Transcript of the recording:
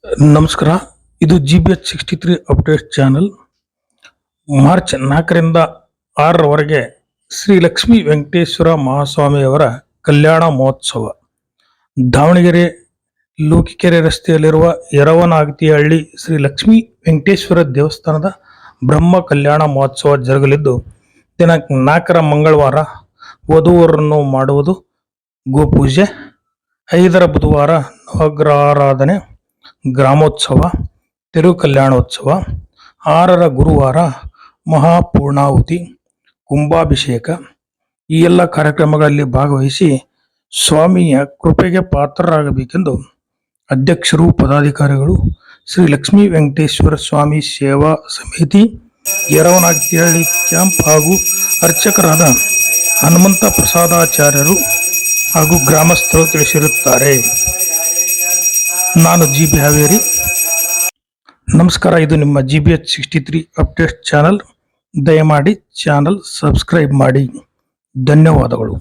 ನಮಸ್ಕಾರ. ಇದು GBH63 update channel. March 4ರಿಂದ 6ರವರೆಗೆ ಶ್ರೀ ಲಕ್ಷ್ಮೀ ವೆಂಕಟೇಶ್ವರ ಮಹಾಸ್ವಾಮಿಯವರ ಕಲ್ಯಾಣ ಮಹೋತ್ಸವ ದಾವಣಗೆರೆ ಲೋಕಿಕೆರೆ ರಸ್ತೆಯಲ್ಲಿರುವ ಯರವನಾಗತಿಹಳ್ಳಿ ಶ್ರೀ ಲಕ್ಷ್ಮೀ ವೆಂಕಟೇಶ್ವರ ದೇವಸ್ಥಾನದ ಬ್ರಹ್ಮ ಕಲ್ಯಾಣ ಮಹೋತ್ಸವ ಜರುಗಲಿದ್ದು, ದಿನಾಂಕ 4ರ ಮಂಗಳವಾರ ವಧುವರನ್ನು ಮಾಡುವುದು ಗೋಪೂಜೆ, 5ರ ಬುಧವಾರ ನವಗ್ರಹಾರಾಧನೆ, ಗ್ರಾಮೋತ್ಸವ, ತಿರು ಕಲ್ಯಾಣೋತ್ಸವ, 6ರ ಗುರುವಾರ ಮಹಾಪೂರ್ಣಾಹುತಿ, ಕುಂಭಾಭಿಷೇಕ ಈ ಎಲ್ಲ ಕಾರ್ಯಕ್ರಮಗಳಲ್ಲಿ ಭಾಗವಹಿಸಿ ಸ್ವಾಮಿಯ ಕೃಪೆಗೆ ಪಾತ್ರರಾಗಬೇಕೆಂದು ಅಧ್ಯಕ್ಷರು, ಪದಾಧಿಕಾರಿಗಳು, ಶ್ರೀ ಲಕ್ಷ್ಮೀ ವೆಂಕಟೇಶ್ವರ ಸ್ವಾಮಿ ಸೇವಾ ಸಮಿತಿ, ಯರವನಾಗತಿಹಳ್ಳಿ ಕ್ಯಾಂಪ್ ಹಾಗೂ ಅರ್ಚಕರಾದ ಹನುಮಂತ ಪ್ರಸಾದಾಚಾರ್ಯರು ಹಾಗೂ ಗ್ರಾಮಸ್ಥರು ತಿಳಿಸಿರುತ್ತಾರೆ. ನಾನು GB ಹಾವೇರಿ. ನಮಸ್ಕಾರ. ಇದು ನಿಮ್ಮ GBH63 ಅಪ್ಡೇಟ್ ಚಾನಲ್. ದಯಮಾಡಿ ಚಾನಲ್ ಸಬ್ಸ್ಕ್ರೈಬ್ ಮಾಡಿ. ಧನ್ಯವಾದಗಳು.